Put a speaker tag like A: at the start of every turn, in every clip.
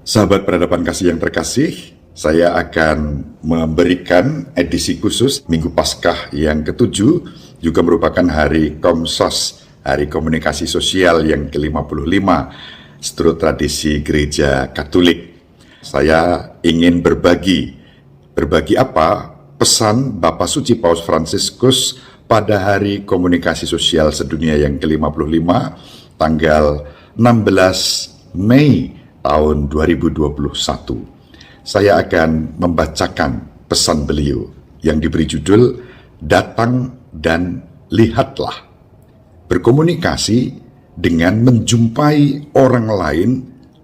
A: Sahabat peradaban kasih yang terkasih, saya akan memberikan edisi khusus Minggu Paskah yang ke-7, juga merupakan hari Komsos, Hari Komunikasi Sosial yang ke-55, seturut tradisi Gereja Katolik. Saya ingin berbagi apa? Pesan Bapak Suci Paus Fransiskus pada Hari Komunikasi Sosial Sedunia yang ke-55, tanggal 16 Mei tahun 2021. Saya akan membacakan pesan beliau yang diberi judul Datang dan Lihatlah. Berkomunikasi dengan menjumpai orang lain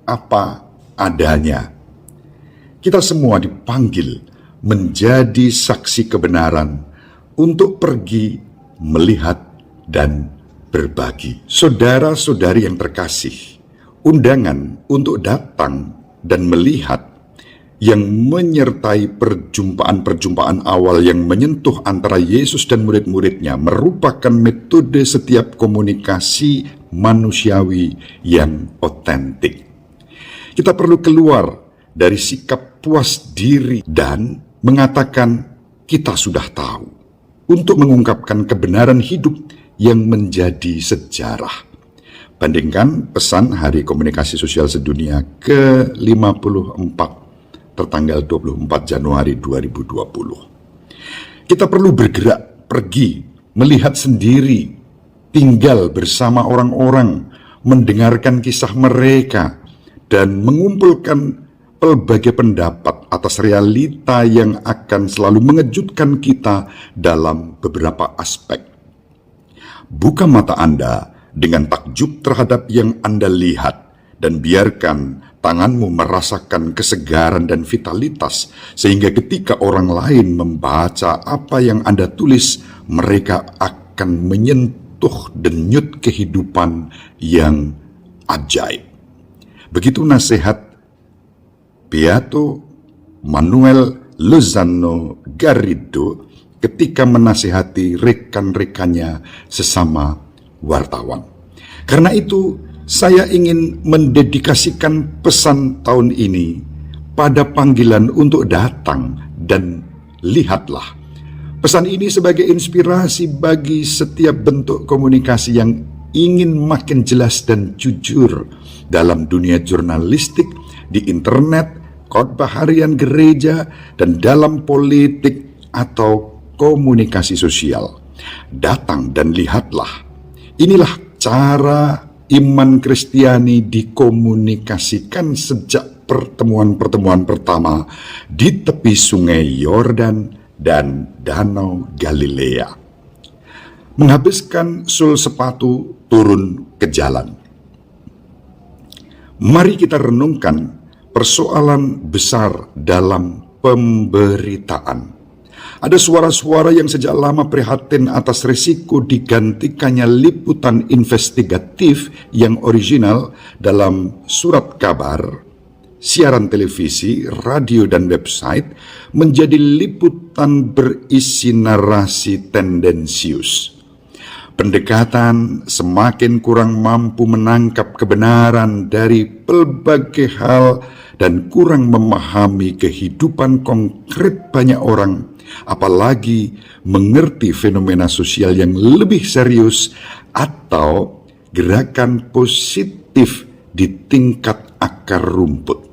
A: apa adanya. Kita semua dipanggil menjadi saksi kebenaran untuk pergi, melihat, dan berbagi. Saudara-saudari yang terkasih, undangan untuk datang dan melihat yang menyertai perjumpaan-perjumpaan awal yang menyentuh antara Yesus dan murid-muridnya merupakan metode setiap komunikasi manusiawi yang otentik. Kita perlu keluar dari sikap puas diri dan mengatakan kita sudah tahu untuk mengungkapkan kebenaran hidup yang menjadi sejarah. Bandingkan pesan Hari Komunikasi Sosial Sedunia ke-54 tertanggal 24 Januari 2020. Kita perlu bergerak, pergi, melihat sendiri, tinggal bersama orang-orang, mendengarkan kisah mereka, dan mengumpulkan pelbagai pendapat atas realita yang akan selalu mengejutkan kita dalam beberapa aspek. Buka mata Anda dengan takjub terhadap yang Anda lihat, dan biarkan tanganmu merasakan kesegaran dan vitalitas, sehingga ketika orang lain membaca apa yang Anda tulis, mereka akan menyentuh denyut kehidupan yang ajaib. Begitu nasihat Beato Manuel Lozano Garrido ketika menasihati rekan-rekannya sesama wartawan. Karena itu, saya ingin mendedikasikan pesan tahun ini pada panggilan untuk datang dan lihatlah. Pesan ini sebagai inspirasi bagi setiap bentuk komunikasi yang ingin makin jelas dan jujur dalam dunia jurnalistik, di internet, khotbah harian gereja, dan dalam politik atau komunikasi sosial. Datang dan lihatlah. Inilah cara iman Kristiani dikomunikasikan sejak pertemuan-pertemuan pertama di tepi sungai Yordan dan Danau Galilea. Menghabiskan sul sepatu, turun ke jalan. Mari kita renungkan persoalan besar dalam pemberitaan. Ada suara-suara yang sejak lama prihatin atas risiko digantikannya liputan investigatif yang original dalam surat kabar, siaran televisi, radio, dan website menjadi liputan berisi narasi tendensius. Pendekatan semakin kurang mampu menangkap kebenaran dari pelbagai hal dan kurang memahami kehidupan konkret banyak orang, apalagi mengerti fenomena sosial yang lebih serius atau gerakan positif di tingkat akar rumput.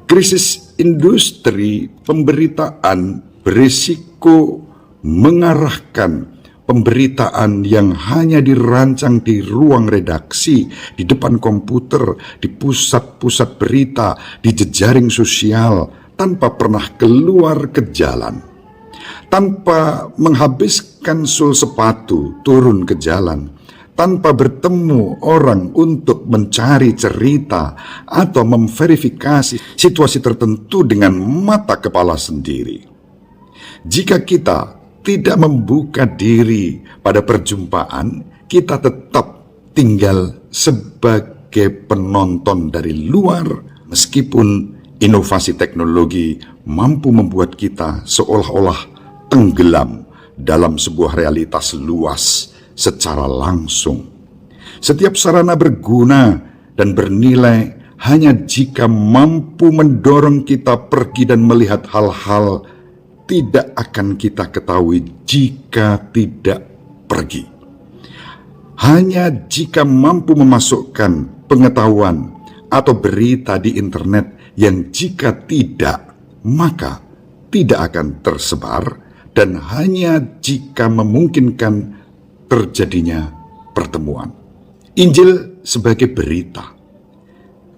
A: Krisis industri pemberitaan berisiko mengarahkan pemberitaan yang hanya dirancang di ruang redaksi, di depan komputer, di pusat-pusat berita, di jejaring sosial, tanpa pernah keluar ke jalan. Tanpa menghabiskan sul sepatu, turun ke jalan. Tanpa bertemu orang untuk mencari cerita atau memverifikasi situasi tertentu dengan mata kepala sendiri. Jika kita tidak membuka diri pada perjumpaan, kita tetap tinggal sebagai penonton dari luar, meskipun inovasi teknologi mampu membuat kita seolah-olah tenggelam dalam sebuah realitas luas secara langsung. Setiap sarana berguna dan bernilai hanya jika mampu mendorong kita pergi dan melihat hal-hal tidak akan kita ketahui jika tidak pergi. Hanya jika mampu memasukkan pengetahuan atau berita di internet yang jika tidak, maka tidak akan tersebar, dan hanya jika memungkinkan terjadinya pertemuan. Injil sebagai berita.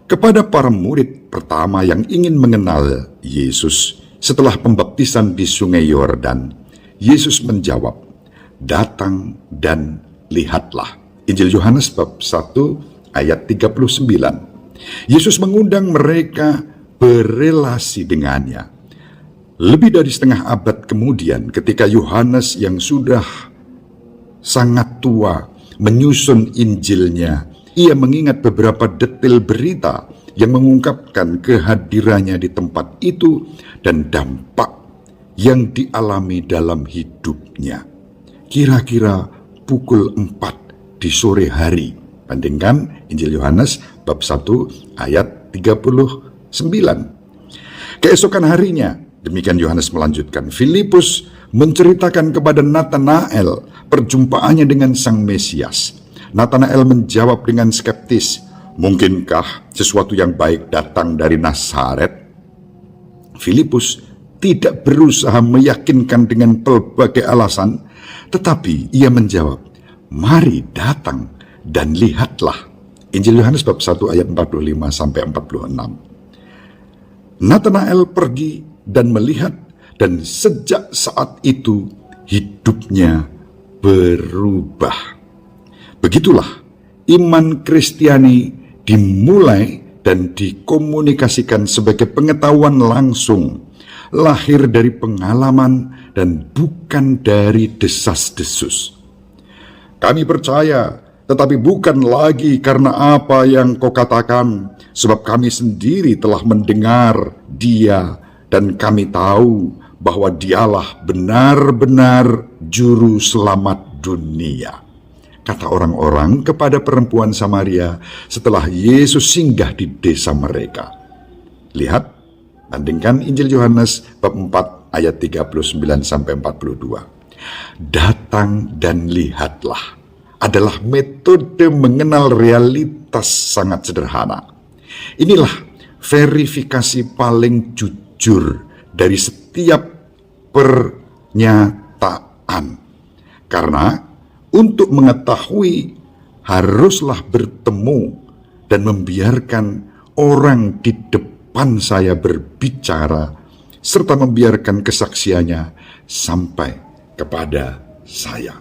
A: Kepada para murid pertama yang ingin mengenal Yesus setelah pembaptisan di Sungai Yordan, Yesus menjawab, "Datang dan lihatlah." Injil Yohanes bab 1 ayat 39. Yesus mengundang mereka berelasi dengannya. Lebih dari setengah abad kemudian, ketika Yohanes yang sudah sangat tua menyusun Injilnya, ia mengingat beberapa detail berita yang mengungkapkan kehadirannya di tempat itu dan dampak yang dialami dalam hidupnya. Kira-kira pukul 4 di sore hari. Bandingkan Injil Yohanes bab 1 ayat 39. Keesokan harinya, demikian Yohanes melanjutkan, Filipus menceritakan kepada Natanael perjumpaannya dengan Sang Mesias. Natanael menjawab dengan skeptis, "Mungkinkah sesuatu yang baik datang dari Nazaret?" Filipus tidak berusaha meyakinkan dengan pelbagai alasan, tetapi ia menjawab, "Mari datang dan lihatlah." Injil Yohanes bab 1 ayat 45 sampai 46. Natanael pergi dan melihat, dan sejak saat itu hidupnya berubah. Begitulah iman Kristiani dimulai dan dikomunikasikan sebagai pengetahuan langsung, lahir dari pengalaman dan bukan dari desas-desus. "Kami percaya, tetapi bukan lagi karena apa yang kau katakan, sebab kami sendiri telah mendengar Dia dan kami tahu bahwa Dialah benar-benar juru selamat dunia," kata orang-orang kepada perempuan Samaria setelah Yesus singgah di desa mereka. Lihat, bandingkan Injil Yohanes bab 4 ayat 39 sampai 42. Datang dan lihatlah adalah metode mengenal realitas sangat sederhana. Inilah verifikasi paling jujur dari setiap pernyataan. Karena untuk mengetahui haruslah bertemu dan membiarkan orang di depan saya berbicara serta membiarkan kesaksiannya sampai kepada saya.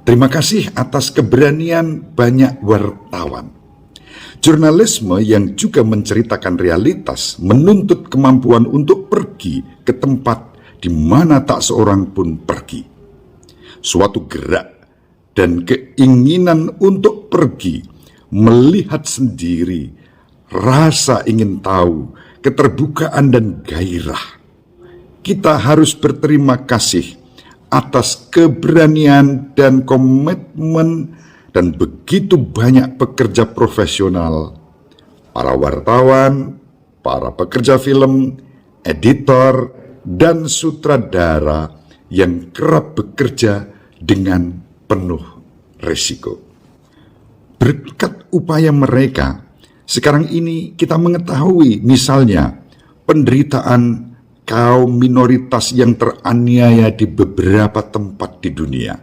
A: Terima kasih atas keberanian banyak wartawan. Jurnalisme yang juga menceritakan realitas menuntut kemampuan untuk pergi ke tempat di mana tak seorang pun pergi. Suatu gerak dan keinginan untuk pergi, melihat sendiri, rasa ingin tahu, keterbukaan dan gairah. Kita harus berterima kasih atas keberanian dan komitmen dan begitu banyak pekerja profesional, para wartawan, para pekerja film, editor, dan sutradara yang kerap bekerja dengan penuh risiko. Berkat upaya mereka, sekarang ini kita mengetahui misalnya penderitaan kaum minoritas yang teraniaya di beberapa tempat di dunia.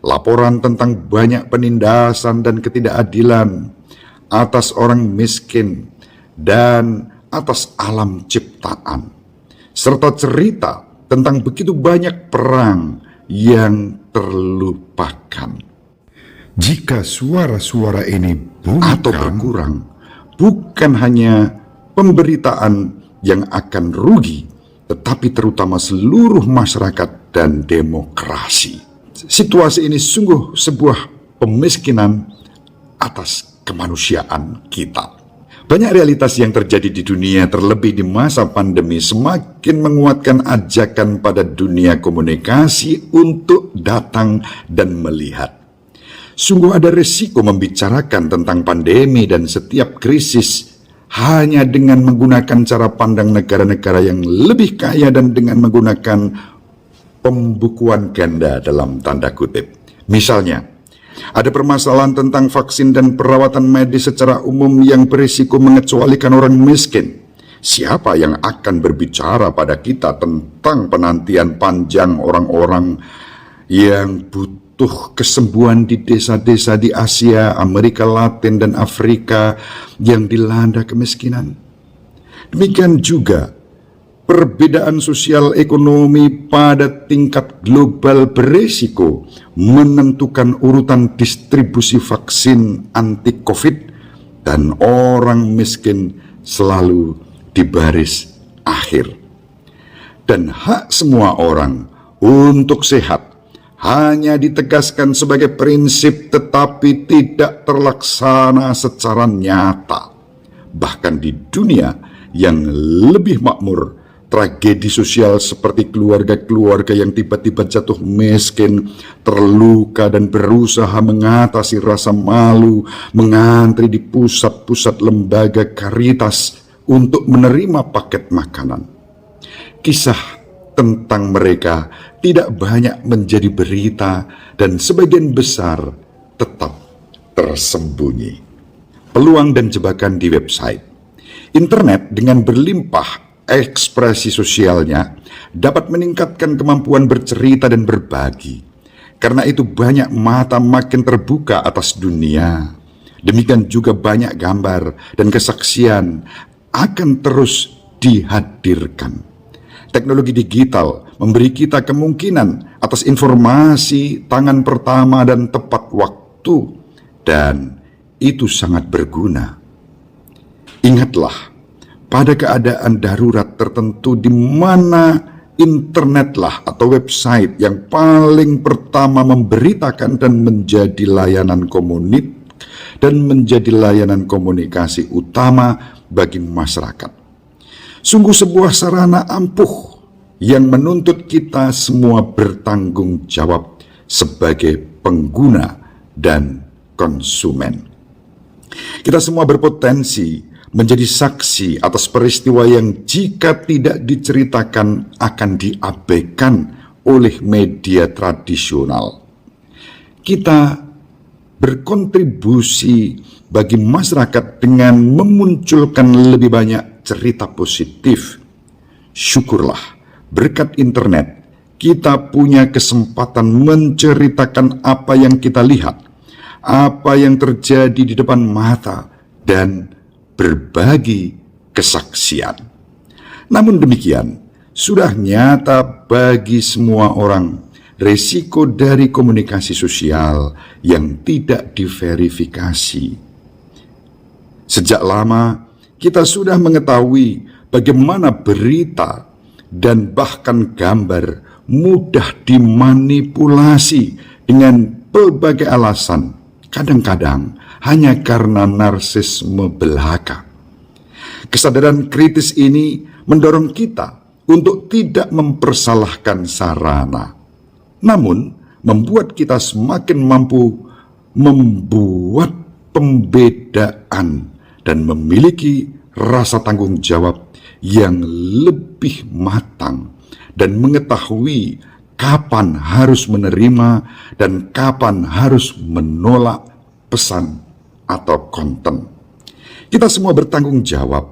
A: Laporan tentang banyak penindasan dan ketidakadilan atas orang miskin dan atas alam ciptaan, serta cerita tentang begitu banyak perang yang terlupakan. Jika suara-suara ini atau berkurang, bukan hanya pemberitaan yang akan rugi, tetapi terutama seluruh masyarakat dan demokrasi. Situasi ini sungguh sebuah pemiskinan atas kemanusiaan kita. Banyak realitas yang terjadi di dunia, terlebih di masa pandemi, semakin menguatkan ajakan pada dunia komunikasi untuk datang dan melihat. Sungguh ada resiko membicarakan tentang pandemi dan setiap krisis hanya dengan menggunakan cara pandang negara-negara yang lebih kaya dan dengan menggunakan pembukuan ganda dalam tanda kutip. Misalnya, ada permasalahan tentang vaksin dan perawatan medis secara umum yang berisiko mengecualikan orang miskin. Siapa yang akan berbicara pada kita tentang penantian panjang orang-orang yang butuh kesembuhan di desa-desa di Asia, Amerika Latin, dan Afrika yang dilanda kemiskinan? Demikian juga perbedaan sosial ekonomi pada tingkat global berisiko menentukan urutan distribusi vaksin anti-COVID, dan orang miskin selalu di baris akhir. Dan hak semua orang untuk sehat hanya ditegaskan sebagai prinsip tetapi tidak terlaksana secara nyata. Bahkan di dunia yang lebih makmur, tragedi sosial seperti keluarga-keluarga yang tiba-tiba jatuh miskin, terluka dan berusaha mengatasi rasa malu, mengantri di pusat-pusat lembaga karitas untuk menerima paket makanan. Kisah tentang mereka tidak banyak menjadi berita dan sebagian besar tetap tersembunyi. Peluang dan jebakan di website. Internet dengan berlimpah ekspresi sosialnya dapat meningkatkan kemampuan bercerita dan berbagi. Karena itu banyak mata makin terbuka atas dunia. Demikian juga banyak gambar dan kesaksian akan terus dihadirkan. Teknologi digital memberi kita kemungkinan atas informasi tangan pertama dan tepat waktu, dan itu sangat berguna. Ingatlah, pada keadaan darurat tertentu di mana internetlah atau website yang paling pertama memberitakan dan menjadi layanan komunikasi utama bagi masyarakat. Sungguh sebuah sarana ampuh yang menuntut kita semua bertanggung jawab sebagai pengguna dan konsumen. Kita semua berpotensi menjadi saksi atas peristiwa yang jika tidak diceritakan akan diabaikan oleh media tradisional. Kita berkontribusi bagi masyarakat dengan memunculkan lebih banyak cerita positif. Syukurlah, berkat internet, kita punya kesempatan menceritakan apa yang kita lihat, apa yang terjadi di depan mata, dan berbagi kesaksian. Namun demikian, sudah nyata bagi semua orang resiko dari komunikasi sosial yang tidak diverifikasi. Sejak lama, kita sudah mengetahui bagaimana berita dan bahkan gambar mudah dimanipulasi dengan berbagai alasan, kadang-kadang hanya karena narsisme belaka. Kesadaran kritis ini mendorong kita untuk tidak mempersalahkan sarana, namun membuat kita semakin mampu membuat pembedaan dan memiliki rasa tanggung jawab yang lebih matang dan mengetahui kapan harus menerima dan kapan harus menolak pesan atau konten. Kita semua bertanggung jawab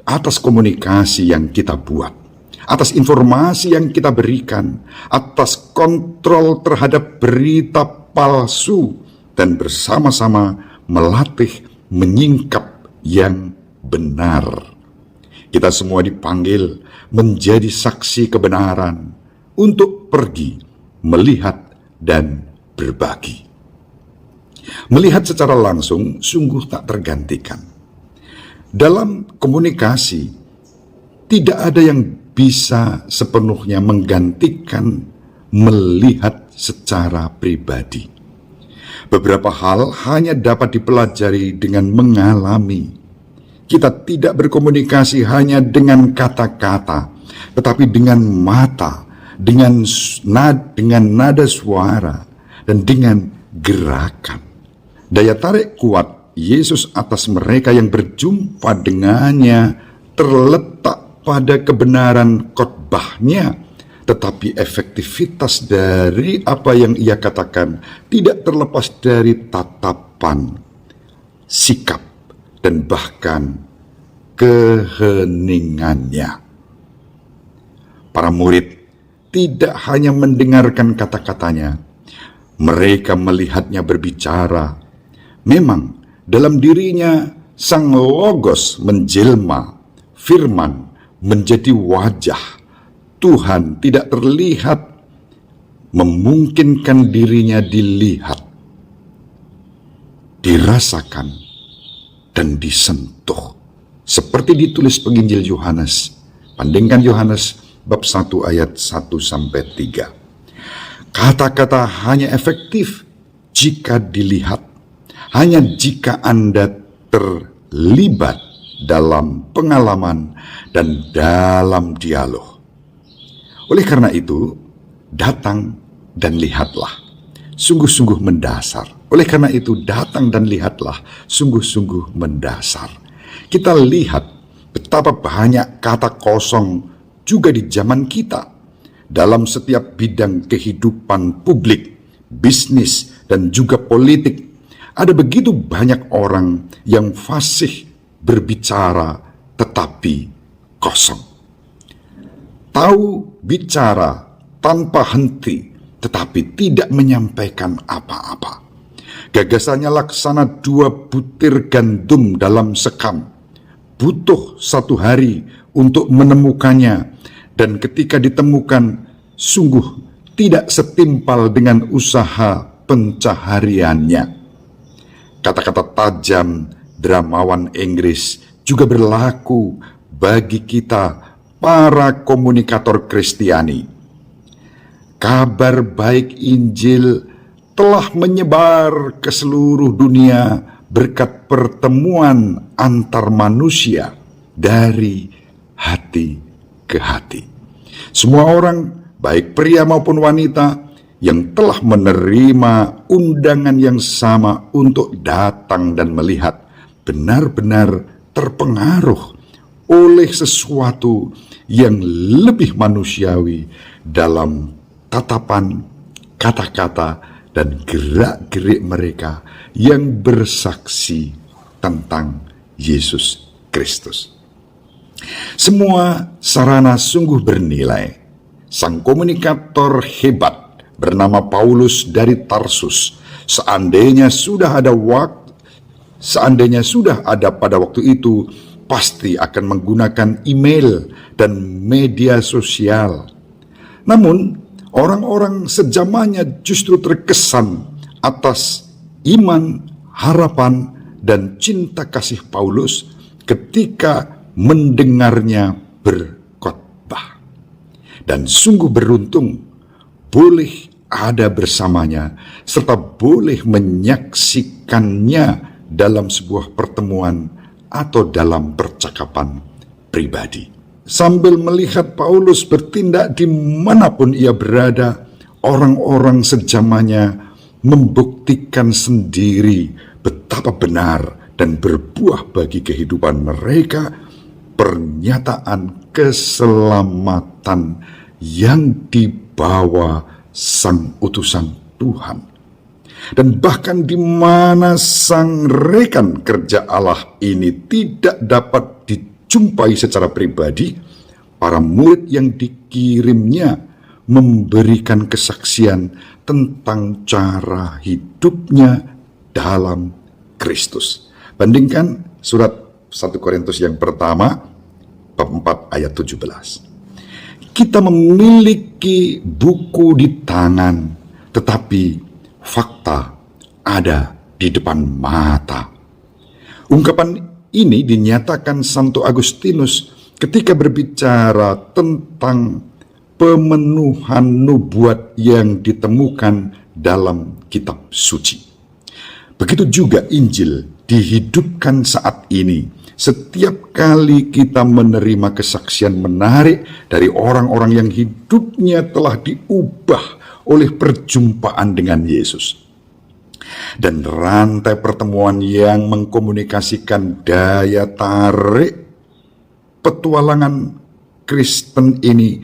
A: atas komunikasi yang kita buat, atas informasi yang kita berikan, atas kontrol terhadap berita palsu, dan bersama-sama melatih menyingkap yang benar. Kita semua dipanggil menjadi saksi kebenaran untuk pergi, melihat, dan berbagi. Melihat secara langsung sungguh tak tergantikan. Dalam komunikasi, tidak ada yang bisa sepenuhnya menggantikan melihat secara pribadi. Beberapa hal hanya dapat dipelajari dengan mengalami. Kita tidak berkomunikasi hanya dengan kata-kata, tetapi dengan mata, dengan nada suara, dan dengan gerakan. Daya tarik kuat Yesus atas mereka yang berjumpa dengannya terletak pada kebenaran khotbahnya, tetapi efektivitas dari apa yang ia katakan tidak terlepas dari tatapan, sikap, dan bahkan keheningannya. Para murid tidak hanya mendengarkan kata-katanya, mereka melihatnya berbicara. Memang dalam dirinya Sang Logos menjelma, firman menjadi wajah. Tuhan tidak terlihat, memungkinkan dirinya dilihat, dirasakan, dan disentuh. Seperti ditulis penginjil Yohanes. Bandingkan Yohanes bab 1 ayat 1-3. Kata-kata hanya efektif jika dilihat, hanya jika Anda terlibat dalam pengalaman dan dalam dialog. Oleh karena itu, datang dan lihatlah, sungguh-sungguh mendasar. Oleh karena itu, datang dan lihatlah, sungguh-sungguh mendasar. Kita lihat betapa banyak kata kosong juga di zaman kita. Dalam setiap bidang kehidupan publik, bisnis, dan juga politik, ada begitu banyak orang yang fasih berbicara tetapi kosong. Tahu bicara tanpa henti, tetapi tidak menyampaikan apa-apa. Gagasannya laksana 2 butir gandum dalam sekam. Butuh 1 hari untuk menemukannya, dan ketika ditemukan, sungguh tidak setimpal dengan usaha pencahariannya. Kata-kata tajam dramawan Inggris juga berlaku bagi kita para komunikator Kristiani. Kabar baik Injil telah menyebar ke seluruh dunia berkat pertemuan antar manusia dari hati ke hati. Semua orang, baik pria maupun wanita, yang telah menerima undangan yang sama untuk datang dan melihat, benar-benar terpengaruh oleh sesuatu yang lebih manusiawi dalam tatapan, kata-kata, dan gerak-gerik mereka yang bersaksi tentang Yesus Kristus. Semua sarana sungguh bernilai. Sang komunikator hebat bernama Paulus dari Tarsus, seandainya sudah ada pada waktu itu, pasti akan menggunakan email dan media sosial. Namun, orang-orang sejamannya justru terkesan atas iman, harapan, dan cinta kasih Paulus ketika mendengarnya berkhotbah. Dan sungguh beruntung boleh ada bersamanya serta boleh menyaksikannya dalam sebuah pertemuan atau dalam percakapan pribadi. Sambil melihat Paulus bertindak dimanapun ia berada, orang-orang sejamannya membuktikan sendiri betapa benar dan berbuah bagi kehidupan mereka pernyataan keselamatan yang dibawa sang utusan Tuhan. Dan bahkan di mana sang rekan kerja Allah ini tidak dapat dijumpai secara pribadi, para murid yang dikirimnya memberikan kesaksian tentang cara hidupnya dalam Kristus. Bandingkan surat 1 Korintus yang pertama, bab 4 ayat 17. Kita memiliki buku di tangan, tetapi fakta ada di depan mata. Ungkapan ini dinyatakan Santo Agustinus ketika berbicara tentang pemenuhan nubuat yang ditemukan dalam kitab suci. Begitu juga Injil dihidupkan saat ini. Setiap kali kita menerima kesaksian menarik dari orang-orang yang hidupnya telah diubah oleh perjumpaan dengan Yesus. Dan rantai pertemuan yang mengkomunikasikan daya tarik petualangan Kristen ini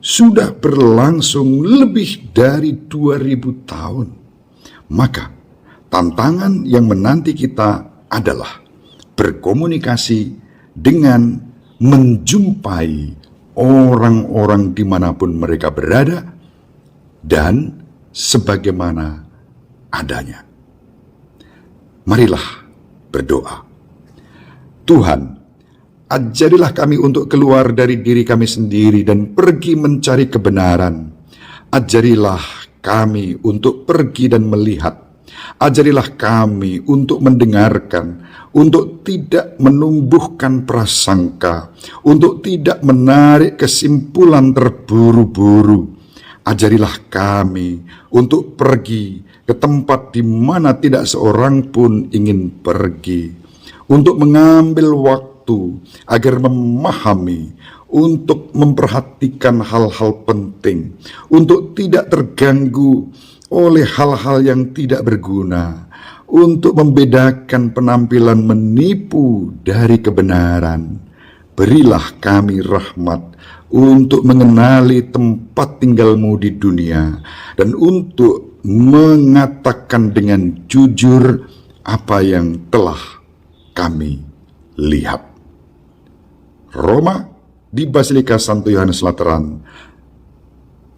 A: sudah berlangsung lebih dari 2000 tahun. Maka tantangan yang menanti kita adalah berkomunikasi dengan menjumpai orang-orang dimanapun mereka berada dan sebagaimana adanya. Marilah berdoa. Tuhan, ajarilah kami untuk keluar dari diri kami sendiri dan pergi mencari kebenaran. Ajarilah kami untuk pergi dan melihat. Ajarilah kami untuk mendengarkan, untuk tidak menumbuhkan prasangka, untuk tidak menarik kesimpulan terburu-buru. Ajarilah kami untuk pergi ke tempat di mana tidak seorang pun ingin pergi, untuk mengambil waktu agar memahami, untuk memperhatikan hal-hal penting, untuk tidak terganggu oleh hal-hal yang tidak berguna, untuk membedakan penampilan menipu dari kebenaran. Berilah kami rahmat untuk mengenali tempat tinggalmu di dunia dan untuk mengatakan dengan jujur apa yang telah kami lihat. Roma di Basilika Santo Yohanes Lateran,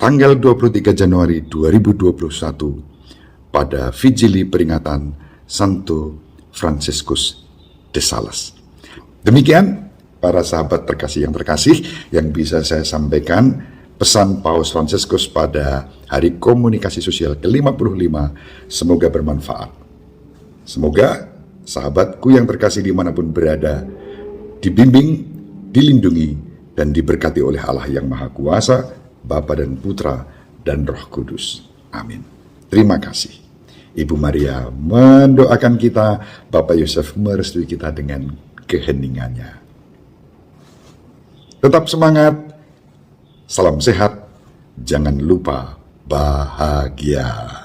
A: tanggal 23 Januari 2021 pada Vigili peringatan Santo Fransiskus de Sales. Demikian para sahabat terkasih yang bisa saya sampaikan pesan Paus Fransiskus pada Hari Komunikasi Sosial ke-55. Semoga bermanfaat. Semoga sahabatku yang terkasih dimanapun berada dibimbing, dilindungi, dan diberkati oleh Allah yang Maha Kuasa, Bapa dan Putra dan Roh Kudus. Amin. Terima kasih. Ibu Maria mendoakan kita, Bapak Yosef merestui kita dengan keheningannya. Tetap semangat, salam sehat, jangan lupa bahagia.